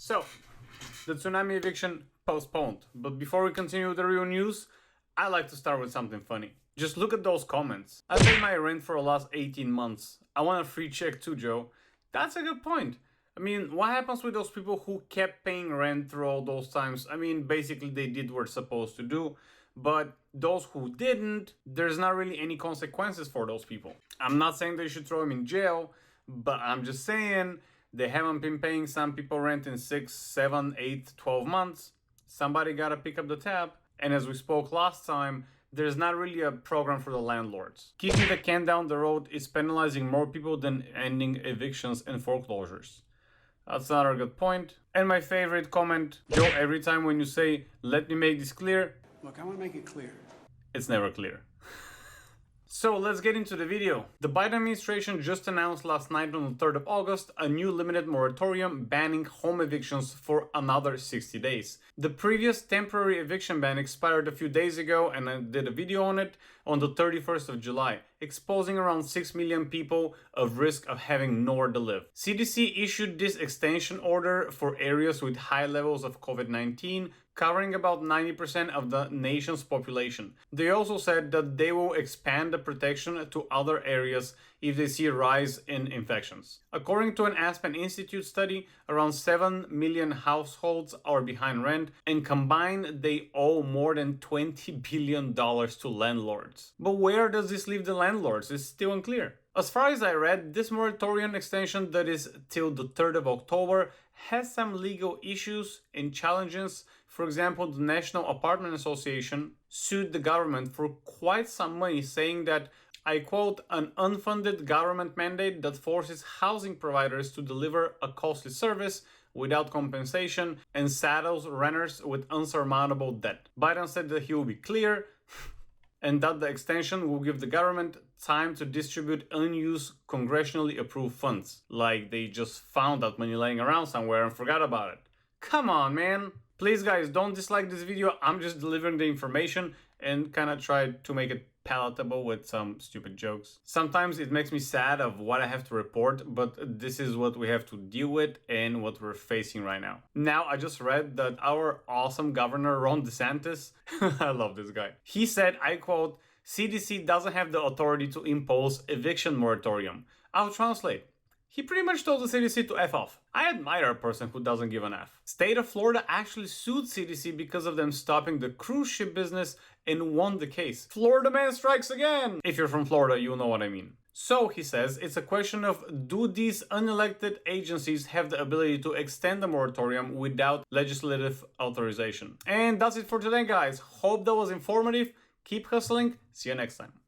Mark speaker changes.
Speaker 1: So, the tsunami eviction postponed. But before we continue with the real news, I like to start with something funny. Just look at those comments. I paid my rent for the last 18 months. I want a free check too, Joe. That's a good point. I mean, what happens with those people who kept paying rent through all those times? I mean, basically they did what they're supposed to do. But those who didn't, there's not really any consequences for those people. I'm not saying they should throw them in jail, but I'm just saying they haven't been paying some people rent in 6, 7, 8, 12 months. Somebody gotta pick up the tab. And as we spoke last time, there's not really a program for the landlords. Kicking the can down the road is penalizing more people than ending evictions and foreclosures. That's another good point. And my favorite comment, Joe, every time when you say, let me make this clear.
Speaker 2: Look, I want to make it clear.
Speaker 1: It's never clear. So let's get into the video. The Biden administration just announced last night on the 3rd of August a new limited moratorium banning home evictions for another 60 days. The previous temporary eviction ban expired a few days ago and I did a video on it on the 31st of July, exposing around 6 million people of risk of having nowhere to live. CDC issued this extension order for areas with high levels of COVID-19, covering about 90% of the nation's population. They also said that they will expand the protection to other areas if they see a rise in infections. According to an Aspen Institute study, around 7 million households are behind rent, and combined they owe more than $20 billion to landlords. But where does this leave the landlords? It's still unclear. As far as I read, this moratorium extension that is till the 3rd of October has some legal issues and challenges. For example, the National Apartment Association sued the government for quite some money, saying that, I quote, an unfunded government mandate that forces housing providers to deliver a costly service without compensation and saddles renters with unsurmountable debt. Biden said that he will be clear and that the extension will give the government time to distribute unused congressionally approved funds. Like they just found that money laying around somewhere and forgot about it. Come on, man. Please guys, don't dislike this video. I'm just delivering the information and kind of try to make it palatable with some stupid jokes. Sometimes it makes me sad of what I have to report, but this is what we have to deal with and what we're facing right now. Now, I just read that our awesome governor, Ron DeSantis, I love this guy. He said, I quote, CDC doesn't have the authority to impose eviction moratorium. I'll translate. He pretty much told the CDC to F off. I admire a person who doesn't give an F. State of Florida actually sued CDC because of them stopping the cruise ship business and won the case. Florida man strikes again! If you're from Florida, you'll know what I mean. So, he says, it's a question of do these unelected agencies have the ability to extend the moratorium without legislative authorization. And that's it for today, guys. Hope that was informative. Keep hustling. See you next time.